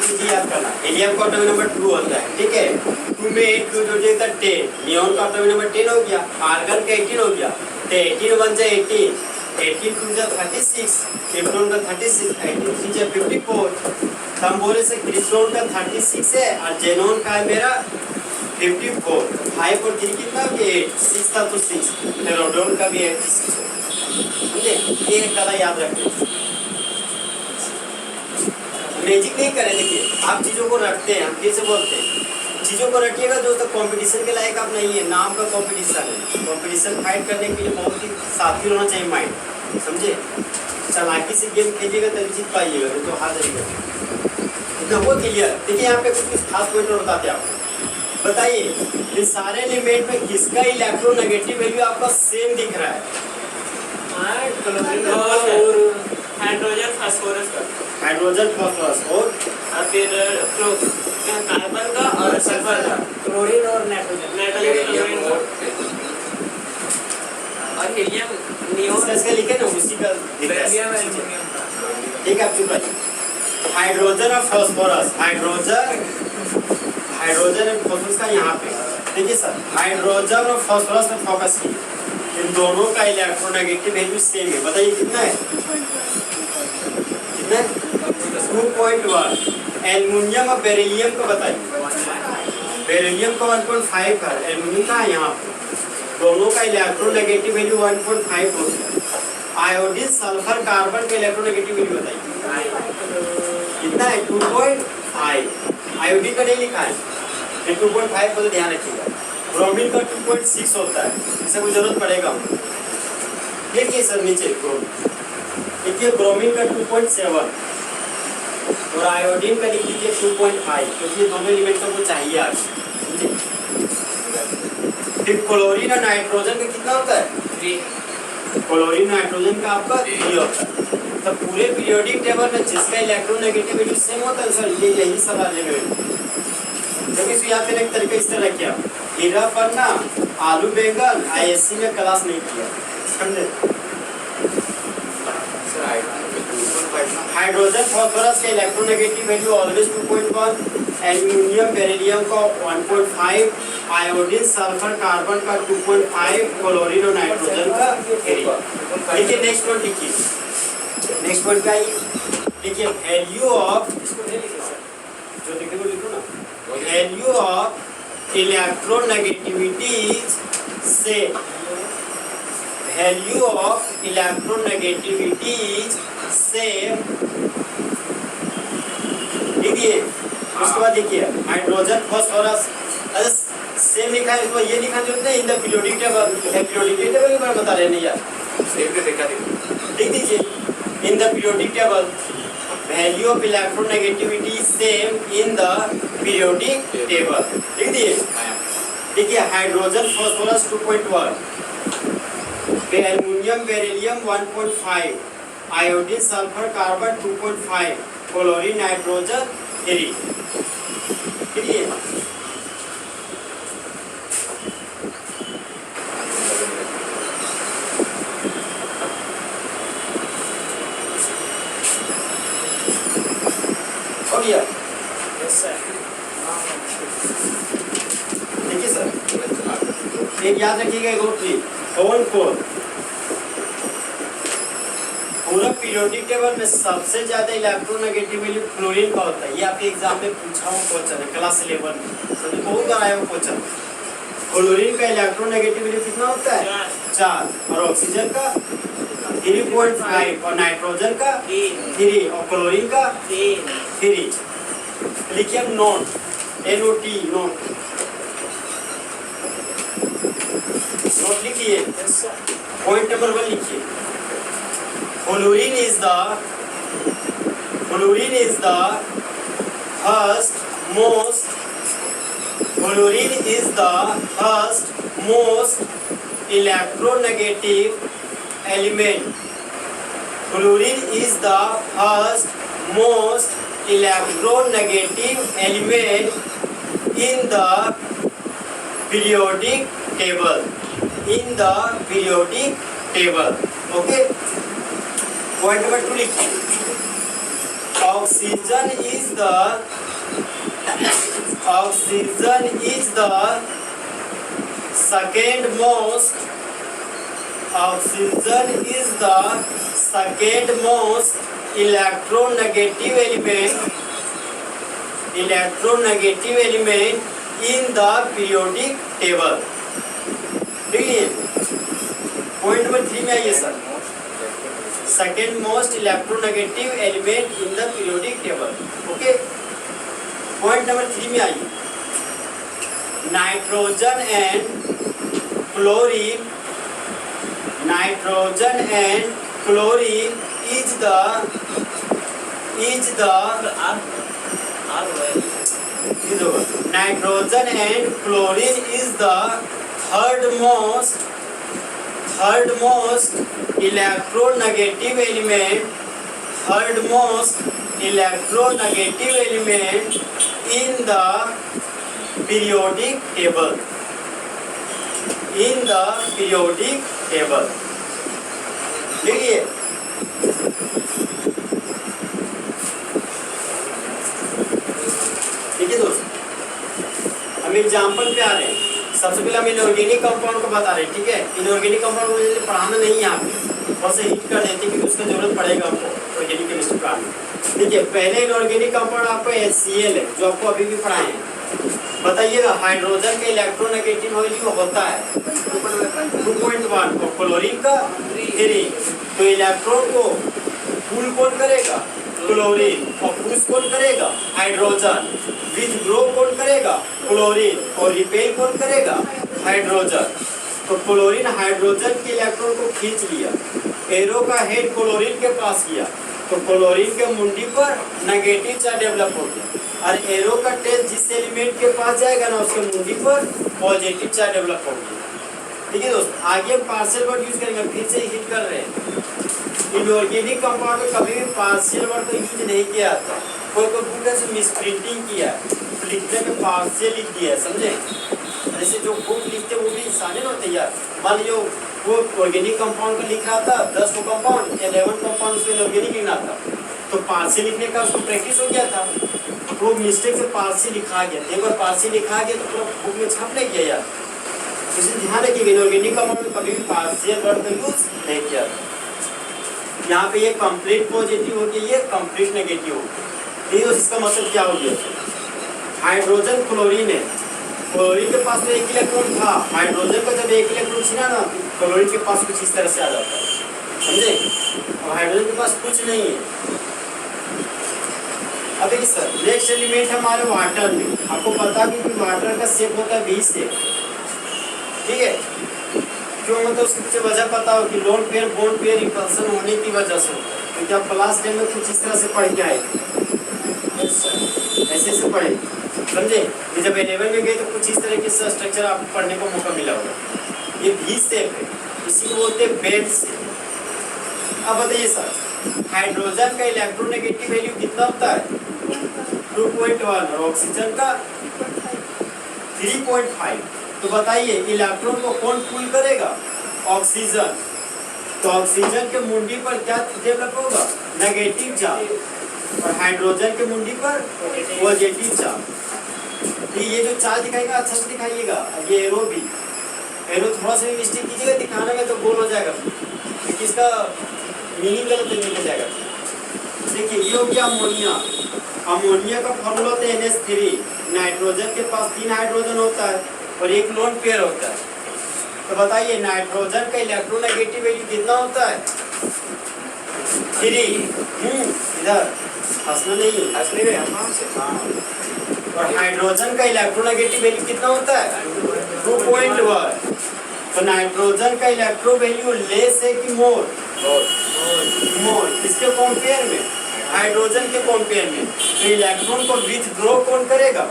चीज याद करना, हीलियम का एटॉमिक नंबर 2 होता है, ठीक है। 2 में 8 2 जोड़िए तो 10, नियॉन का एटॉमिक नंबर 10 हो गया, आर्गन का 18 हो गया, तो 18 1 जा 18, 18 2 जा 36, क्रिप्टॉन का 36, 18 3 जा 54, तो हम बोले से क्रिप्टॉन का 36 है और जेनॉन का है मेरा 54, 5 और 3 कितना हो गया 8, 6 था तो 6, तो रोडोन का भी 86 है, समझे। ये कला याद रखिए, मैजिक नहीं करें। देखिए आप चीज़ों को रखते हैं, हम कैसे बोलते हैं, चीज़ों को रखिएगा दोस्तों, कंपटीशन के लायक आप नहीं है, नाम का कंपटीशन है, कंपटीशन फाइट करने के लिए बहुत ही साथी होना चाहिए माइंड, समझे। चालाकी से गेम खेलिएगा तभी जीत पाइएगा, नहीं तो हार जाइएगा। इतना वो क्लियर। देखिए यहाँ पे कुछ खास पॉइंट बताते हैं आपको, बताइए ये सारे एलिमेंट में किसका इलेक्ट्रोनेगेटिव वैल्यू आपका सेम दिख रहा है? हाइड्रोजन फास्फोरस का, हाइड्रोजन फास्फोरस और फिर कार्बन का और सल्फर का, क्लोरीन और नाइट्रोजन और हीलियम नियोन इसका लिखे ना उसी का बेरिलियम एल्युमिनियम का। ठीक है, आप चुप रहिए। हाइड्रोजन और फास्फोरस, हाइड्रोजन और फास्फोरस का यहाँ पे देखिए सर, हाइड्रोजन और फास्फोरस में फोकस कीजिए, इन दोनों का इलेक्ट्रोनेगेटिव वैल्यू सेम है। बताइए कितना है? कितना है? 2.1। एल्युमिनियम और बेरिलियम को बताइए, बेरिलियम का 1.5 है, एल्युमिनियम का यहाँ पे, दोनों का इलेक्ट्रोनेगेटिव वैल्यू 1.5 हो गया। आयोडीन सल्फर कार्बन का इलेक्ट्रोनेगेटिव वैल्यू बताइए कितना है? 2.5। आयोडीन का नहीं लिखा है, 2.5 को तो ध्यान रखिएगा। ब्रोमीन का 2.6 होता है, इसे कोई जरूरत पड़ेगा। देखिए सर नीचे ब्रोमीन, देखिए ब्रोमीन का 2.7 और आयोडीन का लिख लीजिए 2.5, क्योंकि ये दोनों एलिमेंटों को चाहिए आज, समझे। फिर क्लोरीन और नाइट्रोजन का कितना होता है? 3। क्लोरीन नाइट्रोजन का आपका 3 होता है। तो पूरे पीरियोडिक टेबल में जिसका इलेक्ट्रोनेगेटिव वैल्यू सेम होता है सर, ये यही सवाल है मेरे। जब इसे याद करने का तरीका इस तरह किया, हीरा पन्ना आलू बैंगन आईएससी में क्लास नहीं किया, समझे। हाइड्रोजन फास्फोरस का electronegative value always 2.1, aluminium beryllium का 1.5, आयोडीन सल्फर कार्बन का 2.5, क्लोरीन और नाइट्रोजन का 3। देखिए नेक्स्ट पॉइंट लिखिए, नेक्स्ट पॉइंट क्या है? देखिए वैल्यू ऑफ, जो लिखे वो लिखो ना, वैल्यू ऑफ इलेक्ट्रोनेगेटिविटी से, वैल्यू ऑफ इलेक्ट्रोनेगेटिविटी से देखिए। उसके बाद देखिए हाइड्रोजन फास्फोरस सेम लिखा है, इसको ये लिखा जो है in the periodic table, periodic table के बारे में बता रहे नहीं यार, सेम पे देखा लिख दीजिए in the periodic table, value of electronegativity same in the periodic table, लिख दिए। देखिए hydrogen phosphorus 2.1, aluminium beryllium 1.5, iodine sulphur carbon 2.5, chlorine nitrogen 3। देखिए हो गया। देखिए सर एक याद रखिएगा, एक और चीज ओवन कोर, पूरा पीरियोडिक टेबल में सबसे ज्यादा इलेक्ट्रोनेगेटिव वैल्यू क्लोरीन का होता है। ये आपके एग्जाम में पूछा हुआ क्वेश्चन है, क्लास 11 में सभी बहुत बार आया हुआ क्वेश्चन। क्लोरीन का इलेक्ट्रोनेगेटिव वैल्यू कितना होता है? 4, और ऑक्सीजन का 3.5, और नाइट्रोजन का 3, और क्लोरीन का 3। लिखिए अब नोट, NOT नोट, नोट लिखिए। पॉइंट नंबर 1 लिखिए, Chlorine is the first most electronegative element. Chlorine is the first most electronegative element in the periodic table. In the periodic table. Okay. Point number 2 लिखिए, oxygen is second most electronegative element in the periodic table. ठीक है, point number 3 में आइए sir, second most electronegative element in the periodic table. Okay, point number 3 में आइए. Nitrogen and chlorine is the nitrogen and chlorine is the third most electronegative element in the periodic table. देखिए, ठीक है दोस्तों, हम example पे आ रहे हैं. सबसे पहले हम इनऑर्गेनिक कंपाउंड को बता रहे हैं. ठीक है, इनऑर्गेनिक कंपाउंड को मुझे पढ़ाना नहीं है यहाँ पे, बस हिट कर देते हैं क्योंकि उसका जरूरत पड़ेगा हमको ऑर्गेनिक केमिस्ट्री पढ़ाने. ठीक है, पहले इनऑर्गेनिक कंपाउंड आपको HCl है जो आपको अभी भी पढ़ाए हैं. बताइएगा, हाइड्रोजन का इलेक्ट्रोनेगेटिव वैल्यू होता है 2.1 और क्लोरीन का 3. तो इलेक्ट्रॉन को पुल कौन करेगा? क्लोरीन. और पुश कौन करेगा? हाइड्रोजन. विथड्रॉ कौन करेगा? क्लोरीन. और रिपेल कौन करेगा? हाइड्रोजन. तो क्लोरीन हाइड्रोजन के इलेक्ट्रॉन को खींच लिया, एरो का हेड क्लोरीन के पास किया, तो क्लोरीन के मुंडी पर नेगेटिव चार्ज डेवलप हो गया, और एरो का टेस्ट जिस एलिमेंट के पास जाएगा ना उसके मुंडी पर पॉजिटिव चार्ज डेवलप हो गया. ठीक है दोस्त, आगे हम पार्शियल वर्ड यूज करेंगे. फिर से हिट कर रहे हैं, इनऑर्गेनिक कंपाउंड में कभी भी पार्शियल वर्ड को यूज नहीं किया जाता. कोई बुक है मिसप्रिंटिंग किया, लिखने में पार्शियल लिख दिया, समझे? जैसे जो बुक लिखते वो भी इंसान होते यार. मान लीजिए वो ऑर्गेनिक कंपाउंड का लिख रहा था, 10 को कंपाउंड 11 कंपाउंड उसमें ऑर्गेनिक लिखना था, तो पार्शियल लिखने का उसको प्रैक्टिस हो गया था, वो मिस्टेक से पार्शियल लिखा गया. एक बार पार्शियल लिखा गया तो पूरा बुक में छाप नहीं किया यार. इसे ध्यान रखिएगा, इनऑर्गेनिक कंपाउंड में कभी भी पार्शियल वर्ड का यूज नहीं किया. यहाँ पे ये कंप्लीट पॉजिटिव हो गया, ये कंप्लीट नेगेटिव हो गया. तो इसका मतलब क्या हो गया? हाइड्रोजन क्लोरीन है, क्लोरीन के पास तो एक इलेक्ट्रॉन था, हाइड्रोजन का जब एक इलेक्ट्रॉन छीना ना क्लोरीन के पास कुछ इस तरह से आ जाता है, समझे? और हाइड्रोजन के पास कुछ नहीं है. अब देखिए सर, नेक्स्ट एलिमेंट है हमारे वाटर में. आपको पता है कि वाटर का शेप होता है V शेप. ठीक है, क्यों? मतलब उसके पीछे वजह पता हो कि lone pair bone pair repulsion होने की वजह से. तो क्या क्लास डे में कुछ इस तरह से पढ़ के आए, ऐसे से पढ़े, समझे? जब 11 में गए तो कुछ इस तरीके से स्ट्रक्चर आपको पढ़ने को मौका मिला होगा. ये V शेप है, इसी को बोलते हैं बेड शेप. अब बताइए सर, हाइड्रोजन का इलेक्ट्रोनेगेटिव वैल्यू कितना होता है? 2.1 और ऑक्सीजन का 3.5. तो बताइए इलेक्ट्रॉन को कौन पुल करेगा? ऑक्सीजन. तो ऑक्सीजन के मुंडी पर क्या डेवलप होगा? Negative charge. और हाइड्रोजन के मुंडी पर पॉजिटिव चार्ज. ये जो चार्ज दिखाएगा अच्छा से दिखाइएगा. ये एरो भी, एरो थोड़ा सा भी मिस्टेक कीजिएगा दिखाने में तो गोल हो जाएगा, क्योंकि इसका मीनिंग गलत निकल जाएगा. देखिए, ये हो गया अमोनिया. अमोनिया का फॉर्मूला होता है NH3. नाइट्रोजन के पास 3 हाइड्रोजन होता है और एक लोन पेयर होता है. तो बताइए नाइट्रोजन का इलेक्ट्रोनेगेटिव वैल्यू कितना होता है? 3. इधर हंसना नहीं है, हंसने में हाँ. और हाइड्रोजन का इलेक्ट्रोनेगेटिव वैल्यू कितना होता है? 2.1. तो नाइट्रोजन का इलेक्ट्रो वैल्यू लेस है कि मोर? मोर. किसके कंपेयर में? हाइड्रोजन के कंपेयर में. तो इलेक्ट्रॉन को विथड्रॉ कौन करेगा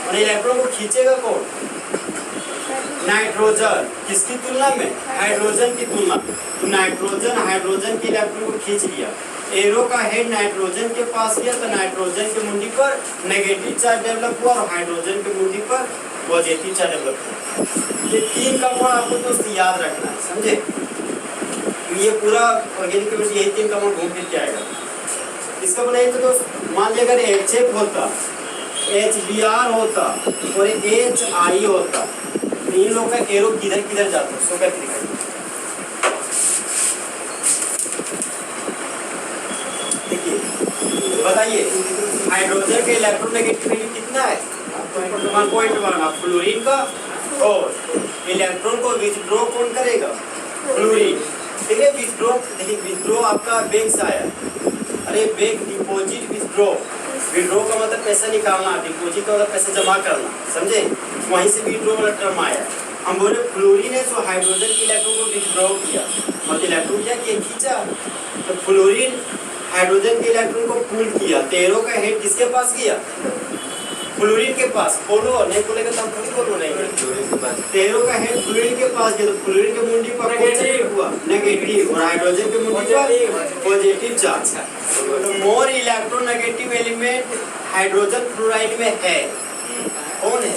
और इलेक्ट्रॉन को खींचेगा कौन? नाइट्रोजन. किसकी तुलना में? हाइड्रोजन की तुलना. तो नाइट्रोजन हाइड्रोजन के इलेक्ट्रॉन को खींच लिया, एरो का हेड नाइट्रोजन के पास गया, तो नाइट्रोजन के मुंडी पर नेगेटिव चार्ज डेवलप हुआ और हाइड्रोजन के मुंडी पर पॉजिटिव चार्ज डेवलप हुआ. ये 3 कंपाउंड आपको दोस्त याद रखना है, समझे? ये पूरा ऑर्गेनिक केमिस्ट्री यही 3 कंपाउंड घूम फिर के आएगा. इसका बनाइए तो दोस्त मान लीजिए अगर HF होता, HBr होता और HI होता, तो इन लोग का एरो किधर किधर जाता, सो क्या दिखाई। देखिए बताइए हाइड्रोजन के इलेक्ट्रोनेगेटिविटी कितना है 1.1। अब फ्लोरीन का, और इलेक्ट्रॉन को विथड्रॉ कौन करेगा, फ्लोरीन। ठीक है, विथड्रॉ, देखिए विथड्रॉ आपका बैंक से आया, अरे बैंक डिपॉजिट विथड्रॉ, विथड्रॉ का मतलब पैसा निकालना, डिपॉजिट का मतलब पैसा जमा करना, समझे, वहीं से विथड्रॉ वाला टर्म आया। हम बोले फ्लोरीन है तो हाइड्रोजन के इलेक्ट्रॉन को विथड्रॉ किया, मतलब इलेक्ट्रॉन क्या किया, खींचा, तो फ्लोरीन हाइड्रोजन के इलेक्ट्रॉन को पुल किया, तो एरो का हेड किसके पास गया, फ्लोरीन के पास। बोलो नहीं बोलेगा तो हम थोड़ी बोलो नहीं, तेरो का हेड फ्लोरीन के पास गया, तो फ्लोरीन के मुंडी पर पॉजिटिव हुआ, नेगेटिव, और हाइड्रोजन के मुंडी पर पॉजिटिव चार्ज। तो more electronegative element hydrogen fluoride में है, कौन है,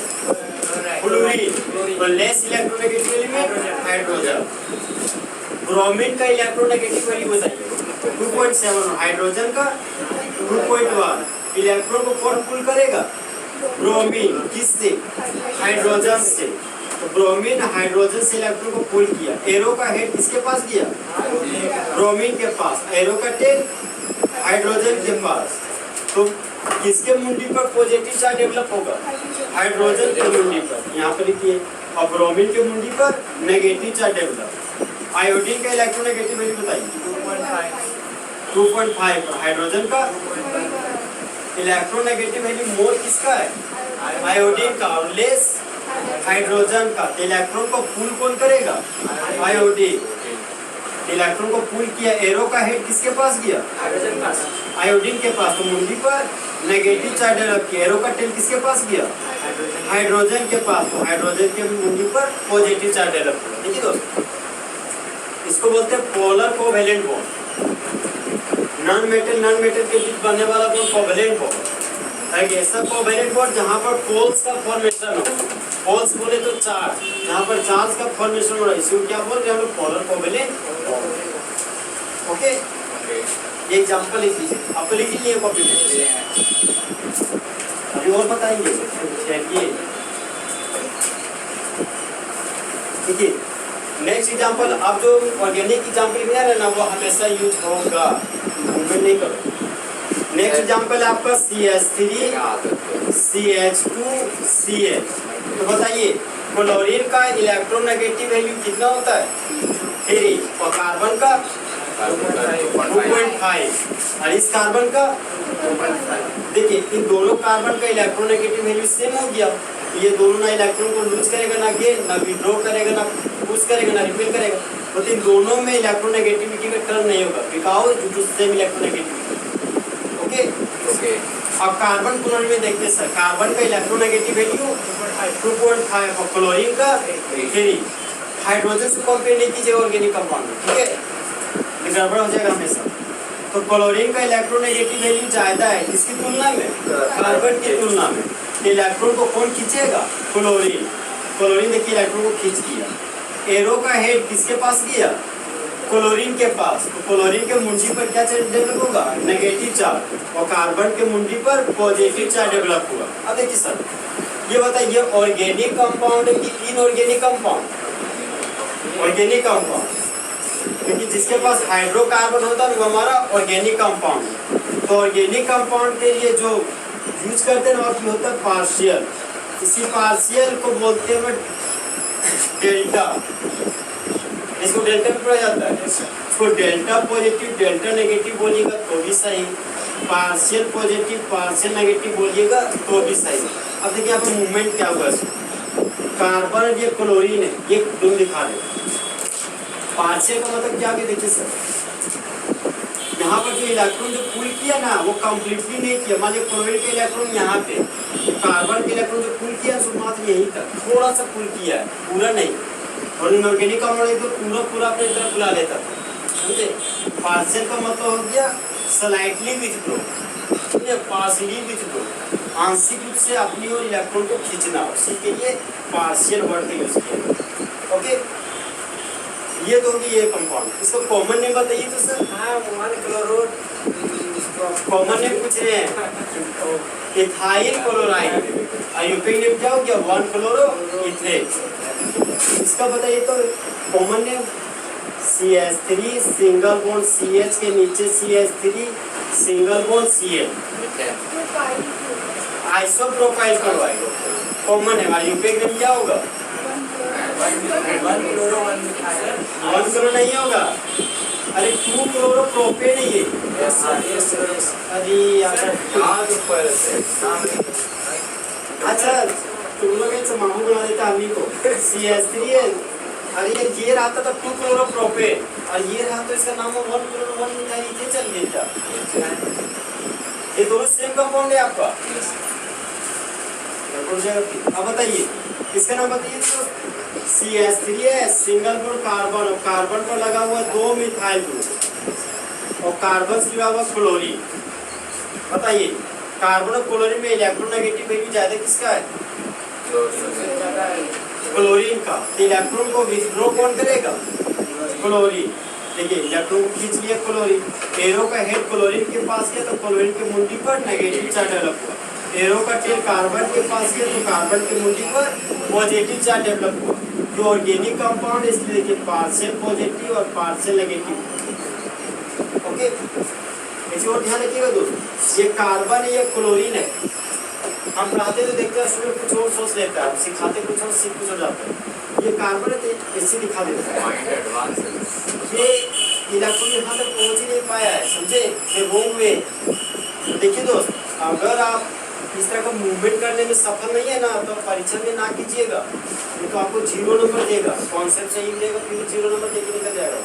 फ्लोरीन, और less electronegative element hydrogen. Bromine का इलेक्ट्रोनेगेटिव वैल्यू बताइए 2.7, हाइड्रोजन का 2.1। इलेक्ट्रॉन को कौन पुल करेगा, ब्रोमीन, किससे, हाइड्रोजन से। तो ब्रोमीन हाइड्रोजन से इलेक्ट्रॉन को पुल किया, एरो का हेड किसके पास गया, ब्रोमीन के पास, एरो का टेल हाइड्रोजन के पास। तो किसके मुंडी पर पॉजिटिव चार्ज डेवलप होगा, हाइड्रोजन के मुंडी पर, यहाँ पर लिखिए, और ब्रोमीन के मुंडी पर नेगेटिव चार्ज डेवलप। आयोडीन का इलेक्ट्रोनेगेटिव वैल्यू बताइए 2.5 पर, हाइड्रोजन का इलेक्ट्रोनेगेटिव वैल्यू मोर किसका है, आयोडीन का, और लेस हाइड्रोजन का। इलेक्ट्रॉन को पुल कौन करेगा, आयोडीन, इलेक्ट्रॉन को पुल किया, एरो का हेड किसके पास गया, आयोडीन के पास, तो मुंडी पर नेगेटिव चार्ज डेवलप किया, एरो का टेल किसके पास गया, हाइड्रोजन के पास, तो हाइड्रोजन के मुंडी पर पॉजिटिव चार्ज डेवलप किया। देखिए दोस्तों, इसको बोलते हैं polar covalent bond. Non metal के बीच बनने वाला बॉन्ड कोवेलेंट बॉन्ड है, ऐसा कोवेलेंट बॉन्ड जहाँ पर पोल्स का फॉर्मेशन हो, पोल्स बोले तो चार्ज, जहाँ पर चार्ज का फॉर्मेशन हो रहा है, इसको क्या बोल रहे हैं हम लोग, पोलर कोवेलेंट। ओके, ये एग्जांपल लिख लीजिए, आप लिख लीजिए कॉपी में, अभी और बताएंगे। ठीक है, नेक्स्ट एग्जांपल, अब जो ऑर्गेनिक एग्जांपल लिखना है ना, वो हमेशा यूज होगा, मूवमेंट नहीं करो। नेक्स्ट एग्जांपल आपका CH3 CH2 CH। तो बताइए क्लोरीन का इलेक्ट्रोनेगेटिव वैल्यू कितना होता है, 3, और कार्बन का 2.5, और इस कार्बन का 2.5। देखिए इन दोनों कार्बन का इलेक्ट्रोनेगेटिव वैल्यू सेम हो गया, ये दोनों ना इलेक्ट्रॉन को लूज करेगा, ना गेन, ना विड्रॉ करेगा, ना पुश करेगा, ना रिपेल करेगा, तो इन दोनों में इलेक्ट्रोनेगेटिविटी का टर्म नहीं होगा, because due to same electronegativity. Okay, अब कार्बन क्लोरीन में देखते सर, कार्बन का इलेक्ट्रोनेगेटिव वैल्यू 2.5 और क्लोरीन का 3। हाइड्रोजन से कंपेयर नहीं कीजिएगा ऑर्गेनिक कंपाउंड, ठीक है, ये गड़बड़ हो जाएगा हमेशा। तो क्लोरीन का इलेक्ट्रोनेगेटिव वैल्यू ज्यादा है किसकी तुलना में, कार्बन की तुलना में। इलेक्ट्रॉन को कौन खींचेगा, क्लोरीन। क्लोरीन देखिए इलेक्ट्रॉन को खींच दिया, एरो का हेड किसके पास गया, क्लोरीन के पास, तो क्लोरीन के मुंडी पर क्या चार्ज डेवलप होगा, नेगेटिव चार्ज, और कार्बन के मुंडी पर पॉजिटिव चार्ज डेवलप हुआ। अब देखिए सर, ये बताइए ऑर्गेनिक कंपाउंड है कि इनऑर्गेनिक कंपाउंड, ऑर्गेनिक कंपाउंड, क्योंकि जिसके पास हाइड्रोकार्बन होता है वो हमारा ऑर्गेनिक कंपाउंड है। तो ऑर्गेनिक कंपाउंड के लिए जो यूज करते हैं ना वो होता है पार्शियल, इसी पार्शियल को बोलते हैं डेल्टा, इसको डेल्टा में पढ़ा जाता है, इसको डेल्टा पॉजिटिव डेल्टा नेगेटिव बोलिएगा तो भी सही, पार्शियल पॉजिटिव पार्शियल नेगेटिव बोलिएगा तो भी सही। अब देखिए यहाँ पर मूवमेंट क्या हुआ, कार्बन ये क्लोरीन है, ये दोनों दिखा रहे, पार्शियल का मतलब क्या, देखिए सर यहाँ पर जो इलेक्ट्रॉन जो पुल किया ना वो कंप्लीटली नहीं किया, मान लीजिए क्लोरीन के इलेक्ट्रॉन यहाँ पे, कार्बन के इलेक्ट्रॉन जो पुल किया सो मात्र यहीं तक थोड़ा सा पुल किया है, पूरा नहीं। और इनऑर्गेनिक कंपाउंड तो पूरा अपने तरफ बुला लेता था, समझे। पार्शियल का मतलब हो गया स्लाइटली विथड्रॉ, समझे, पार्शियली विथड्रॉ, आंशिक रूप से अपनी ओर इलेक्ट्रॉन को खींचना, उसी के लिए पार्शियल वर्ड का यूज किया। ओके, ये तो होगी ये कंपाउंड, इसका कॉमन नेम बताइए तो सर। हाँ, 1 क्लोरो कॉमन नेम पूछ रहे हैं, इथाइल क्लोराइड। यूपिक नेम क्या हो गया, 1 क्लोरो इथेन। इसका बताइए तो common name CH3 single bond CH के नीचे CH3 single bond Cl, isopropyl chloride common है। हमारे यूपिक नेम क्या होगा, 1 क्लोरो नहीं होगा, अरे 2 क्लोरो प्रोपेन है ये। अच्छा तुम लोग एक मामू बना देता आदमी को, CH3 है, अरे ये रहता था 2 क्लोरो प्रोपेन और ये रहा तो इसका नाम 1 क्लोरो 1 मिथाइल इथेन चल गया। ये दोनों सेम कंपाउंड है आपका। अब बताइए इसका नाम बताइए तो CH3 है सिंगल बॉन्ड कार्बन, और कार्बन पर लगा हुआ 2 मिथाइल ग्रुप और कार्बन से जुड़ा हुआ क्लोरीन। बताइए कार्बन और क्लोरीन में इलेक्ट्रोनेगेटिव वैल्यू ज्यादा किसका है, क्लोरीन का। तो इलेक्ट्रॉन को विथड्रॉ कौन करेगा, क्लोरीन। देखिए इलेक्ट्रॉन को खींच लिया क्लोरीन, एरो का हेड क्लोरीन के पास गया तो क्लोरीन के मुंडी पर नेगेटिव चार्ज डेवलप हुआ, एरो का टेल कार्बन के पास गया तो कार्बन के मुंडी पर पॉजिटिव चार्ज डेवलप हुआ। जो ऑर्गेनिक कंपाउंड है इसलिए देखिए पार्शियल पॉजिटिव और पार्शियल नेगेटिव। ओके इसी और ध्यान रखिएगा दोस्तों, ये कार्बन है ये क्लोरीन है। हम पढ़ाते तो देखते हैं स्टूडेंट कुछ और सोच लेता है, सिखाते कुछ और सीख कुछ हो जाता है। ये कार्बन है इससे दिखा देता है, ये इलेक्ट्रॉन यहाँ तक पहुँच ही नहीं पाया है, समझे, ये रोंग वे। देखिए दोस्त अगर आप इस तरह का मूवमेंट करने में सफल नहीं है ना तो परीक्षा में ना कीजिएगा, नहीं तो आपको 0 नंबर देगा। कॉन्सेप्ट सही देगा फिर 0 नंबर देके निकल जाएगा।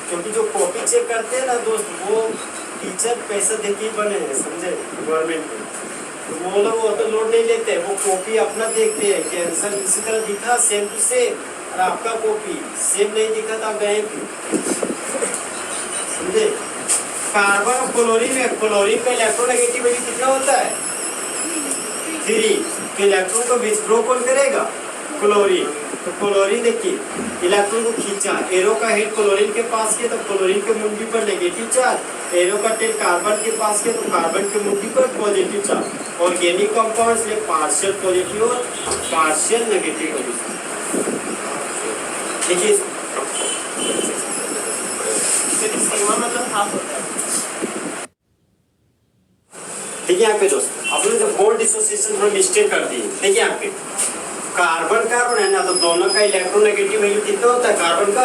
क्योंकि जो कॉपी चेक करते हैं ना दोस्त वो टीचर पैसा देके ही बने हैं, समझे, गवर्नमेंट में। तो वो लोग वो तो लोड नहीं लेते, वो कॉपी अपना देखते हैं कि आंसर इसी तरह दिखा सेम टू सेम, और आपका कॉपी सेम नहीं दिखा तो आप गए क्यों, समझे। कार्बन और क्लोरीन में क्लोरीन का इलेक्ट्रोनेगेटिव वैल्यू कितना होता है, 3। तो इलेक्ट्रॉन को विथड्रॉ कौन करेगा, क्लोरीन। तो क्लोरीन देखिए इलेक्ट्रॉन को खींचा, एरो का हेड क्लोरीन के पास किया तो क्लोरीन के मुंडी पर नेगेटिव चार्ज, एरो का टेल कार्बन के पास किया तो कार्बन के मुंडी पर पॉजिटिव चार्ज। ऑर्गेनिक कंपाउंड्स में पार्शियल पॉजिटिव और पार्शियल नेगेटिव वैल्यू। देखिए मतलब हाफ होता है। देखिए यहाँ पे दोस्तों आपने जो बॉन्ड डिसोसिएशन में मिस्टेक कर दी। देखिए यहाँ पे कार्बन कार्बन है ना तो दोनों का इलेक्ट्रोनेगेटिव वैल्यू कितना होता है, कार्बन का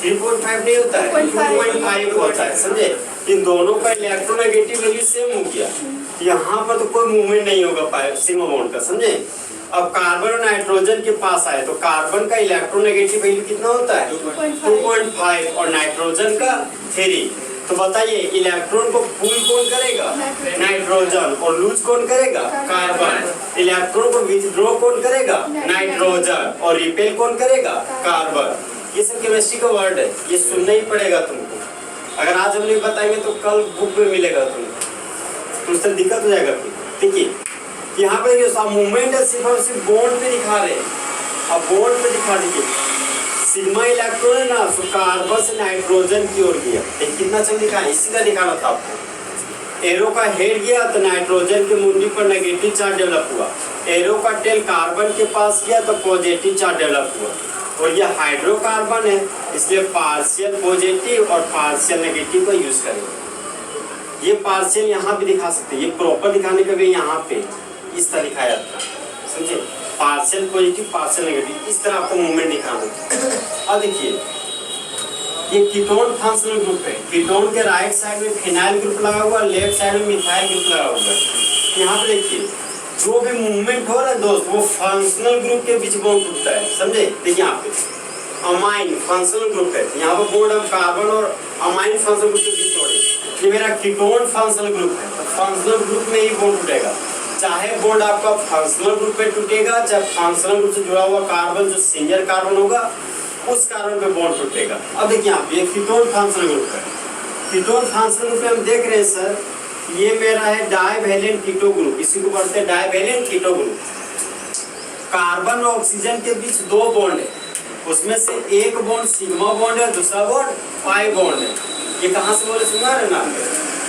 3.5 नहीं होता है, 2.5 होता है, समझे। इन दोनों का इलेक्ट्रोनेगेटिव वैल्यू सेम हो गया, यहाँ पर तो कोई मूवमेंट नहीं होगा सिग्मा बॉन्ड का, समझे। अब कार्बन और नाइट्रोजन के पास आए तो कार्बन का इलेक्ट्रोनेगेटिव वैल्यू कितना होता है, 2.5 और नाइट्रोजन का 3। तो बताइए इलेक्ट्रॉन को पुल कौन करेगा, नाइट्रोजन, और लूज कौन करेगा, कार्बन। इलेक्ट्रॉन को विथड्रॉ कौन करेगा, नाइट्रोजन, और रिपेल कौन करेगा, कार्बन। ये सब केमिस्ट्री का वर्ड है, ये सुनना ही पड़ेगा तुमको। अगर आज हम नहीं बताएंगे तो कल बुक में मिलेगा तुमको, तो उससे दिक्कत हो जाएगा। देखिए यहाँ पे जो मूवमेंट है सिर्फ और सिर्फ बॉन्ड पे दिखा रहे हैं। अब बॉन्ड पे दिखा दीजिए सिग्मा इलेक्ट्रॉन है ना तो कार्बन से नाइट्रोजन की ओर गया, कितना चल दिखा है, इसी का दिखाना था आपको। एरो का हेड गया तो नाइट्रोजन के मुंडी पर नेगेटिव चार्ज डेवलप हुआ, एरो का टेल कार्बन के पास गया तो पॉजिटिव चार्ज डेवलप हुआ। और ये हाइड्रोकार्बन है इसलिए पार्शियल पॉजिटिव और पार्शियल नेगेटिव का यूज करेंगे। ये पार्शियल यहाँ भी दिखा सकते हैं, ये प्रॉपर दिखाने के लिए यहाँ पे इस तरह दिखाया जाता है, समझे। पार्शियल पॉजिटिव पार्शियल नेगेटिव इस तरह आपको मूवमेंट दिखाना। अब देखिए ये कीटोन फंक्शनल ग्रुप है, कीटोन के राइट साइड में फिनाइल ग्रुप लगा हुआ, लेफ्ट साइड में मिथाइल ग्रुप लगा हुआ है। यहाँ पे देखिए जो भी मूवमेंट हो रहा है दोस्त वो फंक्शनल ग्रुप के बीच बॉन्ड टूटता है, समझे। देखिए यहाँ पे अमाइन फंक्शनल ग्रुप है, यहाँ पे बॉन्ड अब कार्बन और अमाइन फंक्शनल ग्रुप के बीच तोड़े। ये मेरा कीटोन फंक्शनल ग्रुप है, तो फंक्शनल ग्रुप में ही बॉन्ड टूटेगा। चाहे बॉन्ड आपका फंक्शनल ग्रुप पे टूटेगा, चाहे फंक्शनल ग्रुप से जुड़ा हुआ कार्बन जो सिंगल कार्बन होगा उस कार्बन पे बॉन्ड टूटेगा। अब देखिए आप ये कीटोन फंक्शनल ग्रुप है, कीटोन फंक्शनल ग्रुप में हम देख रहे हैं सर ये मेरा है डाइवैलेंट कीटो ग्रुप, इसी को बोलते हैं डाइवैलेंट कीटो ग्रुप। कार्बन और ऑक्सीजन के बीच 2 बॉन्ड है, उसमें से एक बॉन्ड सिग्मा बॉन्ड है, दूसरा बॉन्ड पाई बॉन्ड है। ये कहाँ से बोले सुना रहे ना?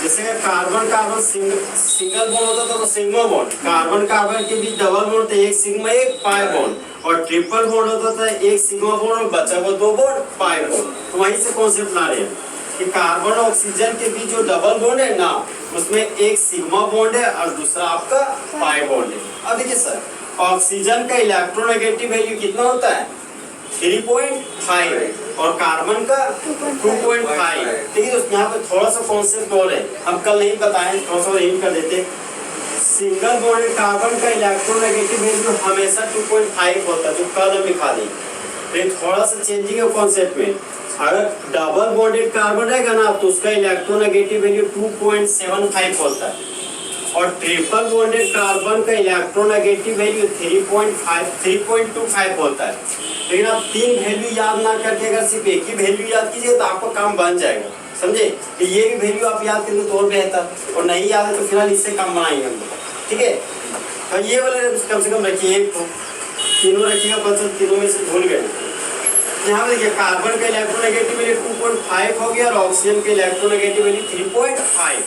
जैसे कार्बन कार्बन सिंगल बॉन्ड होता था तो सिग्मा बॉन्ड, कार्बन कार्बन के बीच डबल बॉन्ड तो एक सिग्मा एक पाई बॉन्ड, और ट्रिपल बॉन्ड होता था एक सिग्मा बॉन्ड और बचा हुआ दो बॉन्ड पाई बॉन्ड। तो वहीं से कॉन्सेप्ट ला रहे हैं कि कार्बन और ऑक्सीजन के बीच जो डबल बॉन्ड है ना, उसमें एक सिग्मा बॉन्ड है और दूसरा आपका पाई बॉन्ड है। अब देखिए सर, ऑक्सीजन का इलेक्ट्रोनेगेटिव वैल्यू कितना होता है? 3.5 और कार्बन का 2.5। ठीक है, तो यहाँ पे थोड़ा सा कॉन्सेप्ट और है, हम कल नहीं बताएं, थोड़ा सा हिंट कर देते। सिंगल बॉन्डेड कार्बन का इलेक्ट्रोनेगेटिव वैल्यू हमेशा 2.5 होता है, जो कल हम लिखा दें। फिर थोड़ा सा चेंजिंग है कॉन्सेप्ट में, अगर डबल बॉन्डेड कार्बन रहेगा ना तो उसका इलेक्ट्रोनेगेटिव वैल्यू 2.75 होता है, और ट्रिपल बॉन्डेड कार्बन का इलेक्ट्रोनेगेटिव वैल्यू 3.25 होता है। लेकिन आप तीन वैल्यू याद ना करके अगर सिर्फ एक ही वैल्यू याद कीजिए तो आपका काम बन जाएगा, समझे? तो ये भी वैल्यू आप याद करेंगे तो और बेहतर, और नहीं याद है तो फिलहाल इससे काम बनाएंगे हम लोग। ठीक है, तो ये वाले कम से कम रखिए, एक तो तीनों रखिएगा, बच्चों तीनों में से भूल गए। यहाँ पे देखिए कार्बन का इलेक्ट्रोनेगेटिव वैल्यू 2.5 हो गया और ऑक्सीजन के इलेक्ट्रोनेगेटिव वैल्यू 3.5।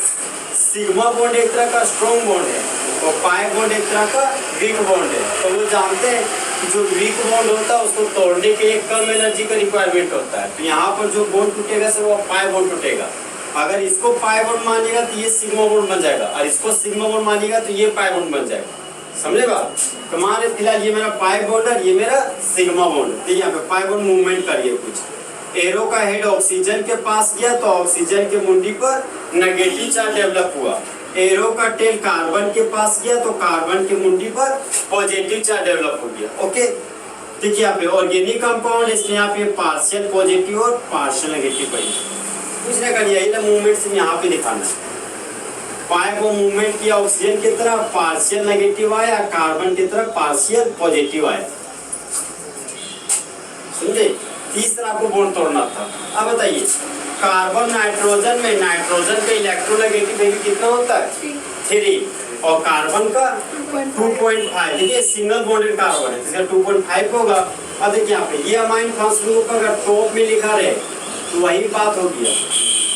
सिग्मा बॉन्ड एक तरह का स्ट्रॉन्ग बॉन्ड है और पाई बॉन्ड एक तरह का वीक बॉन्ड है। तो वो जानते हैं कि जो वीक बॉन्ड होता है उसको तोड़ने के लिए कम एनर्जी का रिक्वायरमेंट होता है। तो यहाँ पर जो बॉन्ड टूटेगा सर वो पाई बॉन्ड टूटेगा। अगर इसको पाई बॉन्ड मानिएगा तो ये सिग्मा बॉन्ड बन जाएगा, और इसको सिग्मा बॉन्ड मानिएगा तो ये पाई बॉन्ड बन जाएगा। समझे बात? तो मान लीजिए फिलहाल ये मेरा पाई बॉन्ड है, ये मेरा सिग्मा बॉन्ड है। ठीक है, यहाँ पे पाई बॉन्ड मूवमेंट करिए कुछ। एरो का हेड ऑक्सीजन के पास गया तो ऑक्सीजन के मुंडी पर नेगेटिव चार्ज डेवलप हुआ। एरो का टेल कार्बन के पास गया तो कार्बन के मुंडी पर पॉजिटिव चार्ज डेवलप हो गया। ओके, देखिए यहाँ पे ऑर्गेनिक कंपाउंड, इसलिए यहाँ पे पार्शियल पॉजिटिव और पार्शियल नेगेटिव बनी। कुछ नहीं करिए, ये मूवमेंट से यहाँ पे दिखाना है। पाई को मूवमेंट किया ऑक्सीजन की तरफ, पार्शियल नेगेटिव आया, कार्बन की तरफ पार्शियल पॉजिटिव आया। समझे? तीसरा आपको बॉन्ड तोड़ना था। अब बताइए, कार्बन नाइट्रोजन में नाइट्रोजन का इलेक्ट्रोनेगेटिव वैल्यू कितना होता है? 3, और कार्बन का 2.5। देखिए सिंगल बॉन्डेड कार्बन है, इसका 2.5 होगा। अब देखिए यहाँ पे ये अमाइन फंक्शन ग्रुप अगर टॉप में लिखा रहे तो वही बात हो गया,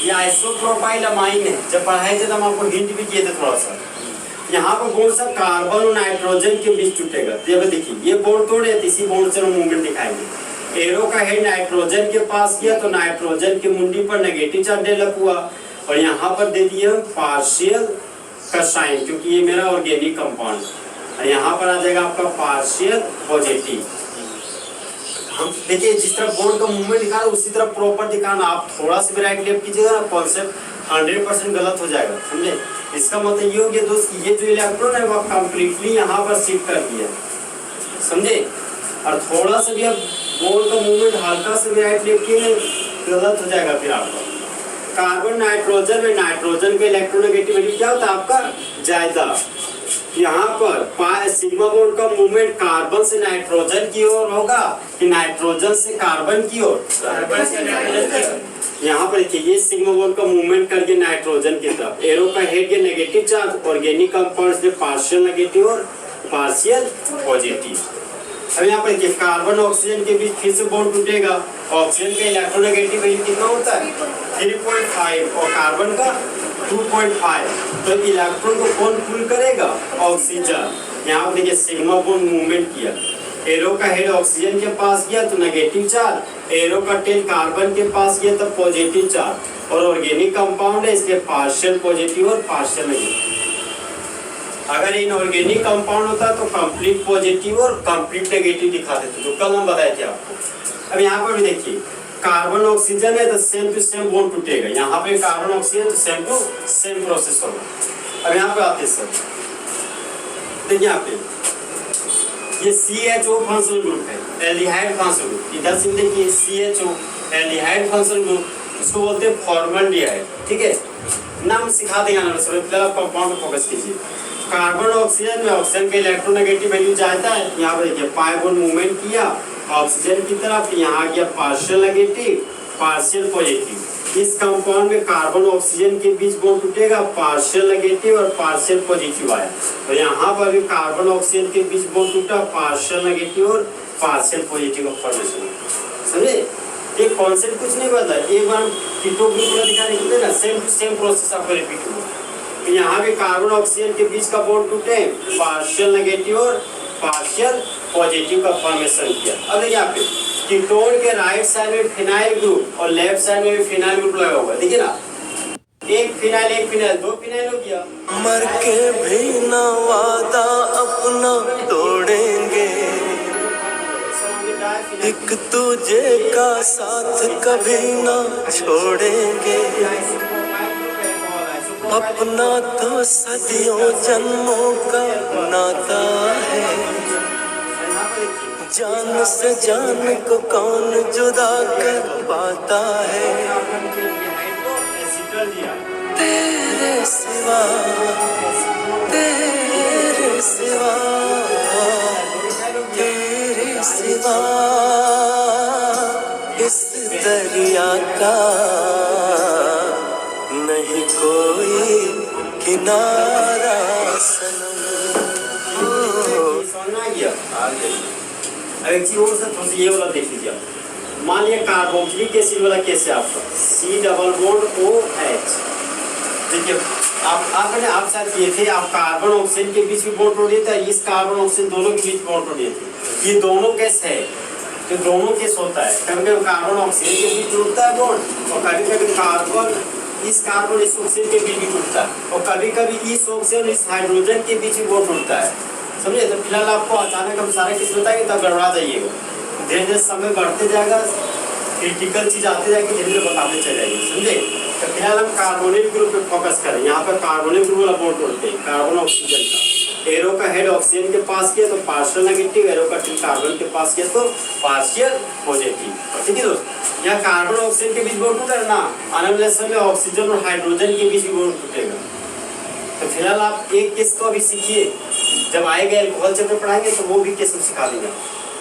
ये आइसोप्रोपाइल अमाइन है। जब पढ़ाए थे तो हम आपको हिंट भी किए थे थोड़ा सा। यहाँ पर बॉन्ड सा कार्बन और नाइट्रोजन के बीच टूटेगा। तो देखिए ये बॉन्ड तोड़े तो इसी बॉन्ड से मूवमेंट दिखाएंगे। एरो का हेड नाइट्रोजन के पास गया तो नाइट्रोजन की मुंडी पर नेगेटिव चार्ज डेवलप हुआ, और यहाँ पर दे दिए हम पार्शियल का साइन, क्योंकि ये मेरा ऑर्गेनिक कंपाउंड है। और यहाँ पर आ जाएगा आपका पार्शियल पॉजिटिव। हम देखिए जिस तरह बॉन्ड का मूवमेंट दिखा उसी तरह प्रॉपर दिखाना। आप थोड़ा सा भी राइट लेफ्ट कीजिएगा ना, कॉन्सेप्ट 100% गलत हो जाएगा। समझे? इसका मतलब ये हो गया दोस्त, ये जो इलेक्ट्रॉन है वो कंप्लीटली यहाँ पर शिफ्ट कर दिया। समझे? और थोड़ा सा भी अब बॉन्ड का मूवमेंट हल्का से भी राइट लेफ्ट किए गलत हो जाएगा फिर आपका। कार्बन नाइट्रोजन में नाइट्रोजन का इलेक्ट्रोनेगेटिव वैल्यू क्या होता है आपका? ज्यादा। यहाँ पर सिग्मा बॉन्ड का मूवमेंट कार्बन से नाइट्रोजन की ओर होगा कि नाइट्रोजन से कार्बन की ओर? यहाँ पर देखिए ये सिग्मा बॉन्ड का मूवमेंट करके नाइट्रोजन की तरफ। एरो का हेड के नेगेटिव चार्ज, ऑर्गेनिक कंपाउंड्स में पार्शियल नेगेटिव और पार्शियल पॉजिटिव। अब यहाँ पर देखिए कार्बन ऑक्सीजन के बीच फिर से बॉन्ड टूटेगा। ऑक्सीजन का इलेक्ट्रोनेगेटिव वैल्यू कितना होता है? 3.5 और कार्बन का 2.5। तो इलेक्ट्रॉन को कौन पुल करेगा? ऑक्सीजन। यहाँ पर देखिए सिग्मा बॉन्ड मूवमेंट किया। एरो का हेड ऑक्सीजन के पास गया तो नेगेटिव चार्ज, एरो का टेल कार्बन के पास गया तो पॉजिटिव चार्ज, और ऑर्गेनिक कंपाउंड है इसलिए पार्शियल पॉजिटिव और पार्शियल नेगेटिव। अगर इनऑर्गेनिक कंपाउंड होता तो कंप्लीट पॉजिटिव और कंप्लीट नेगेटिव दिखा देते, जो कल हम बताए थे आपको। अब यहाँ पर भी देखिए कार्बन ऑक्सीजन है तो सेम टू सेम बॉन्ड टूटेगा। यहाँ पे कार्बन ऑक्सीजन तो सेम टू सेम प्रोसेस होगा। अब यहाँ पे आते सर, देखिए यहाँ पे ये CHO फंक्शनल ग्रुप है, एल्डिहाइड फंक्शनल ग्रुप। इधर से देखिए CHO एल्डिहाइड फंक्शनल ग्रुप, इसको बोलते हैं फॉर्मल्डिहाइड। ठीक है, नाम सिखा देंगे ना सर, फिलहाल कंपाउंड पर फोकस कीजिए। कार्बन ऑक्सीजन में ऑक्सीजन के इलेक्ट्रोनेगेटिव वैल्यू जाता है। यहाँ पर देखिए पाई बॉन्ड मूवमेंट किया ऑक्सीजन की तरफ, यहाँ गया पार्शियल नेगेटिव पार्शियल पॉजिटिव। इस कंपाउंड में कार्बन ऑक्सीजन के बीच बॉन्ड टूटेगा, पार्शियल नेगेटिव और पार्शियल पॉजिटिव आया। तो यहाँ पर भी कार्बन ऑक्सीजन के बीच बॉन्ड टूटा, पार्शियल नेगेटिव और पार्शियल पॉजिटिव का फॉर्मेशन। समझे? ये कॉन्सेप्ट कुछ नहीं बदला, एक बार कीटो ग्रुप को दिखाने के लिए ना सेम टू सेम प्रोसेस आपको रिपीट हुआ। यहाँ भी कार्बन ऑक्सीजन के बीच का बॉन्ड टूटे, पार्शियल नेगेटिव और पार्शियल पॉजिटिव का फॉर्मेशन किया। अब देखिए यहाँ पे कीटोन के राइट साइड में फिनाइल ग्रुप और लेफ्ट साइड में भी फिनाइल ग्रुप लगा हुआ है, देखिए ना, एक फिनाइल दो फिनाइल हो गया। मर के भी ना वादा अपना तोड़ेंगे, एक तुझे का साथ कभी ना छोड़ेंगे, अपना तो सदियों जन्मों का नाता है, जान से जान को कौन जुदा कर पाता है, तेरे सिवा तेरे सिवा तेरे सिवा इस दरिया का नहीं कोई किनारा सनम। अब एक चीज और सर थोड़ा ये वाला देख लीजिए। मान लिया कार्बोक्सिलिक एसिड वाला केस है आपका, C डबल बॉन्ड OH। देखिए आप शायद किए थे, आप कार्बन ऑक्सीजन के बीच में बॉन्ड तोड़ दिए थे, इस कार्बन ऑक्सीजन दोनों के बीच बॉन्ड तोड़ दिए थे। ये दोनों केस है, तो दोनों केस होता है, कभी कभी कार्बन ऑक्सीजन के बीच टूटता है बॉन्ड, और कभी कभी कार्बन इस ऑक्सीजन के बीच भी टूटता है, और कभी कभी इस ऑक्सीजन इस हाइड्रोजन के बीच भी बॉन्ड टूटता है, समझे। तो फिलहाल आपको अचानक हम सारे केस बताएंगे तब गड़बड़ा जाइएगा, धीरे धीरे समय बढ़ते जाएगा, क्रिटिकल चीज आते जाएगी, धीरे धीरे बताते चले जाएंगे, समझे। तो फिलहाल हम कार्बोनिल ग्रुप पे फोकस करें। यहाँ पर कार्बोनिल ग्रुप वाला बॉन्ड तोड़ते हैं, कार्बन ऑक्सीजन का, एरो का हेड ऑक्सीजन के पास किया तो पार्शियल नेगेटिव, एरो का टिल कार्बन के पास किया तो पार्शियल पॉजिटिव। ठीक है दोस्त, यहाँ कार्बन ऑक्सीजन के बीच बॉन्ड टूटा ना, आने वाले समय ऑक्सीजन और हाइड्रोजन के बीच भी बॉन्ड टूटेगा। तो फिलहाल आप एक केस को अभी सीखिए, जब आएगा एल्कोहल चैप्टर पढ़ाएंगे तो वो भी केस हम सिखा देंगे,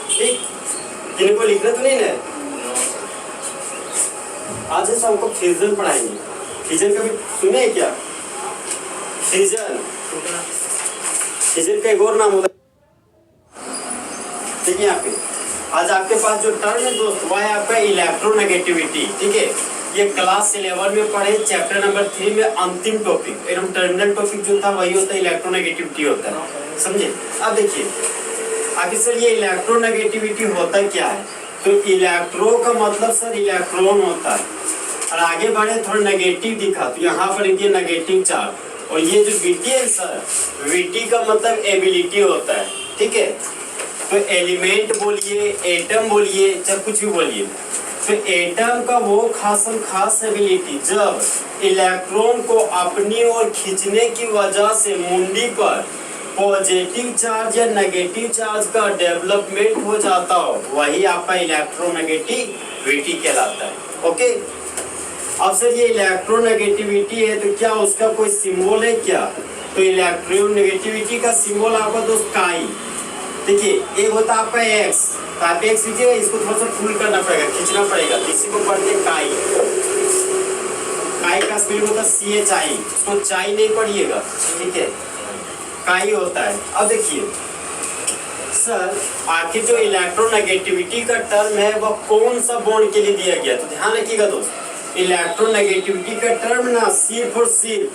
ठीक। जिनको लिखना तो नहीं ना, आज से हमको फ्यूजन पढ़ाएंगे। फ्यूजन कभी सुने क्या? फ्यूजन का एक और नाम होता है, ठीक है। यहाँ पे आज आपके पास जो टर्म है दोस्त, वह है आपका इलेक्ट्रोनेगेटिविटी, ठीक है। ये क्लास 11 में पढ़े, चैप्टर नंबर 3 में अंतिम टॉपिक, एकदम टर्मिनल टॉपिक जो था वही होता है, इलेक्ट्रोनेगेटिविटी होता है, समझे। अब देखिए आगे सर, ये इलेक्ट्रोनेगेटिविटी होता क्या है? तो इलेक्ट्रो का मतलब सर इलेक्ट्रॉन होता है, और आगे बढ़े थोड़ा नेगेटिव दिखा तो यहाँ पर ये नेगेटिव चार्ज, और ये जो वीटी है सर, वीटी का मतलब एबिलिटी होता है, ठीक है। तो एलिमेंट बोलिए, एटम बोलिए, चाहे कुछ भी बोलिए, तो एटम का वो खास एबिलिटी, जब इलेक्ट्रॉन को अपनी ओर खींचने की वजह से मुंडी पर पॉजिटिव चार्ज या नेगेटिव चार्ज का डेवलपमेंट हो जाता हो, वही आपका इलेक्ट्रोनेगेटिविटी कहलाता है, ओके। अब सर ये इलेक्ट्रोनेगेटिविटी है तो क्या उसका कोई सिंबल है क्या? तो इलेक्ट्रोनेगेटिविटी का सिंबल आपका दोस्त काई, देखिए एक होता है आपका एक्स, तो आप एक्स लीजिएगा, इसको थोड़ा सा फुल करना पड़ेगा, खींचना पड़ेगा, इसी को पढ़ते हैं काई। काई का स्पेलिंग होता है CHI, इसको चाई नहीं पढ़िएगा, ठीक है, काई होता है। अब देखिए सर, आखिर जो इलेक्ट्रोनेगेटिविटी का टर्म है वह कौन सा बॉन्ड के लिए दिया गया? तो ध्यान रखिएगा दोस्त, इलेक्ट्रोनेगेटिविटी का टर्म ना सिर्फ और सिर्फ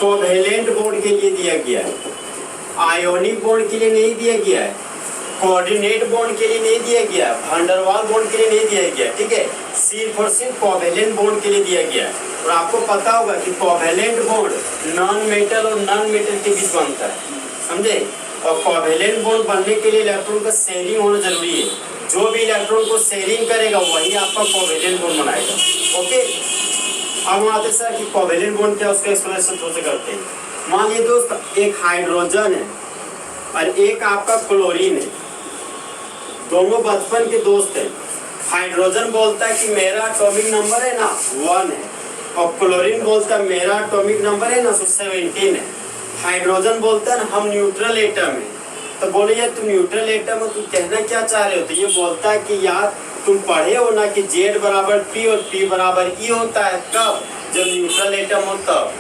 कोवेलेंट बॉन्ड के लिए दिया गया है, आयोनिक बॉन्ड के लिए नहीं दिया गया है, कोऑर्डिनेट बॉन्ड के लिए नहीं दिया गया है, वैन-डर-वाल बॉन्ड के लिए नहीं दिया गया, ठीक है, सिर्फ और सिर्फ कोवेलेंट बॉन्ड के लिए दिया गया है। और आपको पता होगा कि कोवेलेंट बॉन्ड नॉन मेटल और नॉन मेटल के बीच बनता है, समझे। और कोवेलेंट बॉन्ड बनने के लिए इलेक्ट्रॉन का शेयरिंग होना जरूरी है, जो भी इलेक्ट्रॉन को शेयरिंग करेगा वही आपका कोवेलेंट बॉन्ड बनाएगा, ओके। अब आते सर कि कोवेलेंट बॉन्ड क्या, उसका एक्सप्लेनेशन थोड़ा सा करते हैं। मान लीजिए दोस्त एक हाइड्रोजन है और एक आपका क्लोरीन है, दोनों बचपन के दोस्त हैं। हाइड्रोजन बोलता है कि मेरा एटॉमिक नंबर है ना 1 है, और क्लोरीन बोलता है मेरा एटॉमिक नंबर है ना 17 है। हाइड्रोजन बोलता है ना हम न्यूट्रल एटम है, तो बोले यार तुम न्यूट्रल एटम हो, तुम कहना क्या चाह रहे हो? तो ये बोलता है कि यार तुम पढ़े हो ना कि Z बराबर P और P बराबर E होता है, कब? जब न्यूट्रल एटम हो तब।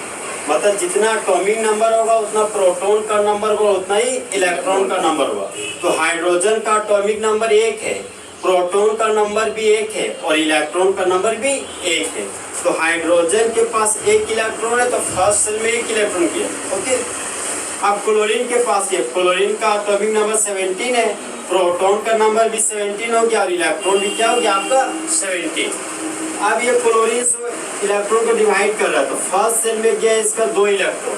मतलब जितना एटॉमिक नंबर होगा उतना प्रोटॉन का नंबर होगा, उतना ही इलेक्ट्रॉन का नंबर होगा। तो हाइड्रोजन का एटॉमिक नंबर 1 है, प्रोटॉन का नंबर भी 1 है और इलेक्ट्रॉन का नंबर भी 1 है। तो हाइड्रोजन के पास 1 इलेक्ट्रॉन है तो फर्स्ट सेल में 1 इलेक्ट्रॉन किया। ओके, अब क्लोरीन के पास ये क्लोरीन का एटॉमिक नंबर 17 है, प्रोटॉन का नंबर भी 17 हो गया और इलेक्ट्रॉन भी क्या हो गया आपका 17। अब ये क्लोरीन इलेक्ट्रॉन को डिवाइड कर रहा है तो फर्स्ट सेल में गया इसका 2 इलेक्ट्रॉन,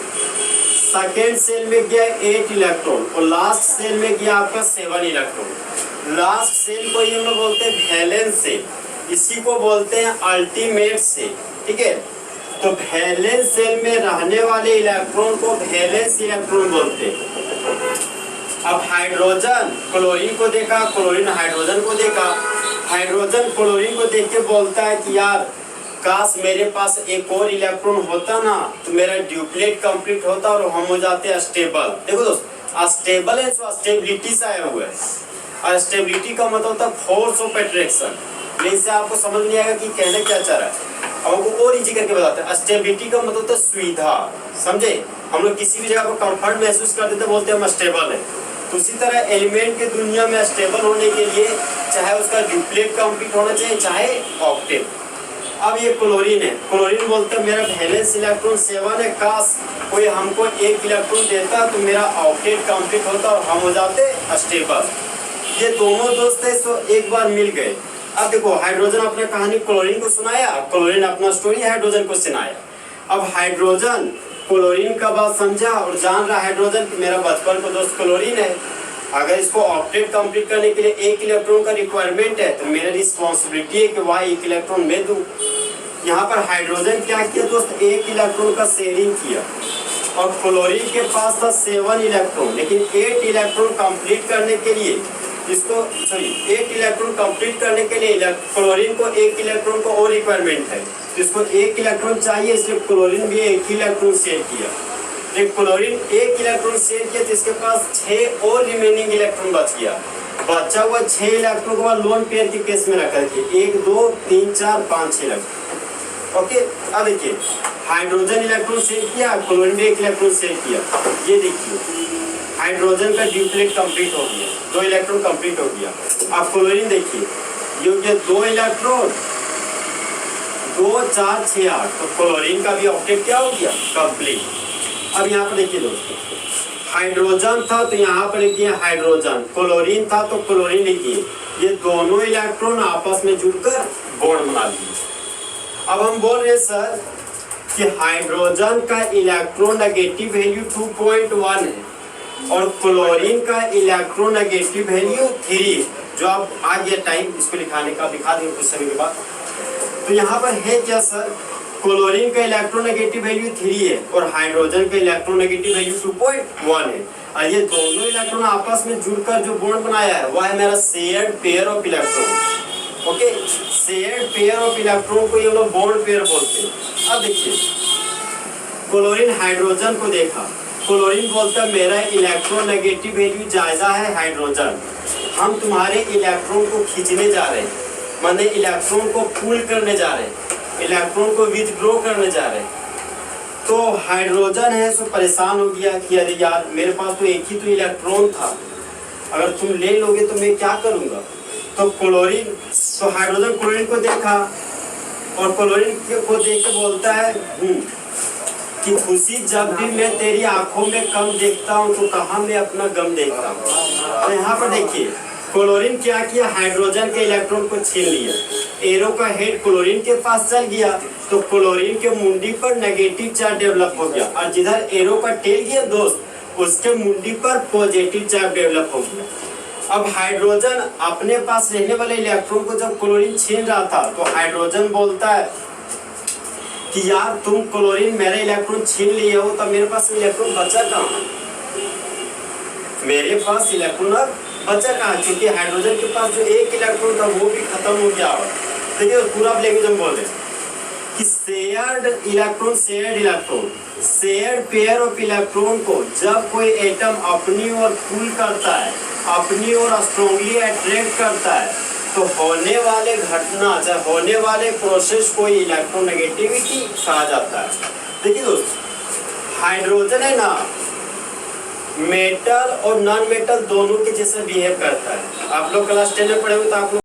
सेकेंड सेल में गया 8 इलेक्ट्रॉन और लास्ट सेल में गया आपका 7 इलेक्ट्रॉन। लास्ट सेल को ये लोग बोलते हैं वैलेंस सेल, इसी को बोलते हैं अल्टीमेट सेल। ठीक है, तो वैलेंस सेल में रहने वाले इलेक्ट्रॉन को वैलेंस इलेक्ट्रॉन बोलते हैं। अब हाइड्रोजन क्लोरीन को देखा, क्लोरीन हाइड्रोजन को देखा, हाइड्रोजन क्लोरीन को देख के बोलता है कि यार काश मेरे पास एक और इलेक्ट्रॉन होता ना तो मेरा ड्यूप्लेट कंप्लीट होता और हम हो जाते स्टेबल। देखो दोस्त, स्टेबल है तो स्टेबिलिटी से आया हुआ है, और स्टेबिलिटी का मतलब होता है फोर्स ऑफ अट्रैक्शन। इससे आपको समझ नहीं आएगा कि कहने क्या चाह रहा है, अब आपको और इजी करके बताते हैं। स्टेबिलिटी का मतलब होता है सुविधा, समझे? हम लोग किसी भी जगह पर कंफर्ट महसूस करते थे बोलते हैं हम स्टेबल है। तो उसी तरह एलिमेंट की दुनिया में स्टेबल होने के लिए चाहे उसका ड्यूप्लेट कंप्लीट होना चाहिए चाहे ऑक्टेट। अब ये क्लोरीन है, क्लोरीन बोलते हैं मेरा वैलेंस इलेक्ट्रॉन 7 है, काश कोई हमको 1 इलेक्ट्रॉन देता तो मेरा ऑक्टेट कंप्लीट होता और हम हो जाते स्टेबल। ये दोनों दोस्त है सो एक बार मिल गए। अब देखो हाइड्रोजन अपने कहानी क्लोरीन को सुनाया, क्लोरीन अपना स्टोरी हाइड्रोजन को सुनाया। अब हाइड्रोजन क्लोरीन का बात समझा और जान रहा हाइड्रोजन कि मेरा बचपन का दोस्त क्लोरीन है, अगर इसको ऑक्टेट कंप्लीट करने के लिए 1 इलेक्ट्रॉन का रिक्वायरमेंट है तो मेरा रिस्पॉन्सिबिलिटी है कि वह 1 इलेक्ट्रॉन मैं दूं। यहाँ पर हाइड्रोजन क्या किया दोस्त, 1 इलेक्ट्रॉन का शेयरिंग किया और क्लोरीन के पास था 7 इलेक्ट्रॉन, लेकिन 8 इलेक्ट्रॉन कंप्लीट करने के लिए इसको 8 इलेक्ट्रॉन कंप्लीट करने के लिए क्लोरीन को 1 इलेक्ट्रॉन को और रिक्वायरमेंट है, इसको 1 इलेक्ट्रॉन चाहिए, इसलिए क्लोरीन भी 1 इलेक्ट्रॉन शेयर किया। क्लोरीन 1 इलेक्ट्रॉन शेयर किया तो इसके पास 6 और रिमेनिंग इलेक्ट्रॉन बच गया। बचा हुआ 6 इलेक्ट्रॉन को लोन पेयर के केस में रखा है 1 2 3 4 5 6 इलेक्ट्रॉन। ओके, अब देखिए हाइड्रोजन इलेक्ट्रॉन शेयर किया, क्लोरीन भी 1 इलेक्ट्रॉन शेयर किया। ये देखिए हाइड्रोजन का ड्यूप्लेट कंप्लीट हो गया, 2 इलेक्ट्रॉन कंप्लीट हो गया। अब क्लोरीन देखिए ये हो गया 2 इलेक्ट्रॉन 2 4 6 8, तो क्लोरीन का भी ऑक्टेट क्या हो गया कंप्लीट। अब यहाँ पर देखिए दोस्तों, हाइड्रोजन था तो यहाँ पर लिखिए हाइड्रोजन, क्लोरीन था तो क्लोरीन लिखिए, ये दोनों इलेक्ट्रॉन आपस में जुड़कर बॉन्ड बना लिए। अब हम बोल रहे सर कि हाइड्रोजन का इलेक्ट्रोनेगेटिव वैल्यू 2.1 है और क्लोरीन का इलेक्ट्रोनेगेटिव वैल्यू 3, जो आप आ गया टाइम इसको लिखाने का, दिखा देंगे कुछ समय के बाद। तो यहाँ पर है क्या सर, क्लोरीन का इलेक्ट्रोनेगेटिव वैल्यू 3 है और हाइड्रोजन का इलेक्ट्रोनेगेटिव वैल्यू 2.1 है, और ये दोनों इलेक्ट्रॉन आपस में जुड़कर जो बॉन्ड बनाया है वह है मेरा shared pair of electron. Okay, shared pair of electron को ये लोग बॉन्ड पेयर बोलते हैं। अब देखिए क्लोरीन हाइड्रोजन को देखा, क्लोरीन बोलता है मेरा इलेक्ट्रोनेगेटिव वैल्यू ज्यादा है हाइड्रोजन, हम तुम्हारे इलेक्ट्रॉन को खींचने जा रहे हैं, माने इलेक्ट्रॉन को पुल करने जा रहे हैं, इलेक्ट्रॉन को विथड्रॉ करने जा रहे हैं। तो हाइड्रोजन है सो परेशान हो गया कि अरे यार मेरे पास तो एक ही तो इलेक्ट्रॉन था, अगर तुम ले लोगे तो मैं क्या करूँगा। तो क्लोरीन तो हाइड्रोजन क्लोरीन को देखा और क्लोरीन को देख के बोलता है कि खुशी जब भी मैं तेरी आंखों में कम देखता हूँ तो कहाँ मैं अपना गम देखता हूँ। तो यहाँ पर देखिए क्लोरीन क्या किया, हाइड्रोजन के इलेक्ट्रॉन को छीन लिया, एरो का हेड क्लोरीन के पास चल गया तो क्लोरीन के मुंडी पर नेगेटिव चार्ज डेवलप हो गया, और जिधर एरो का टेल गया दोस्त उसके मुंडी पर पॉजिटिव चार्ज डेवलप हो गया। अब हाइड्रोजन अपने पास रहने वाले इलेक्ट्रॉन को जब क्लोरीन छीन रहा था तो हाइड्रोजन बोलता है कि यार तुम क्लोरीन मेरे इलेक्ट्रॉन छीन लिए हो तो मेरे पास इलेक्ट्रॉन बचा कहाँ, मेरे पास इलेक्ट्रॉन बचा कहाँ, क्योंकि हाइड्रोजन के पास जो 1 इलेक्ट्रॉन था वो भी खत्म हो गया। देखिए पूरा लैंग्वेज हम बोल रहे कि shared electron shared pair of electron को जब कोई एटम अपनी ओर पुल करता है, अपनी ओर स्ट्रांगली अट्रैक्ट करता है तो होने वाले घटना या होने वाले प्रोसेस को इलेक्ट्रोनेगेटिविटी कहा जाता है। देखिए दोस्त हाइड्रोजन है ना मेटल और नॉन मेटल दोनों के जैसे बिहेव करता है। आप लोग क्लास 10 में पढ़े हो तो आप लोग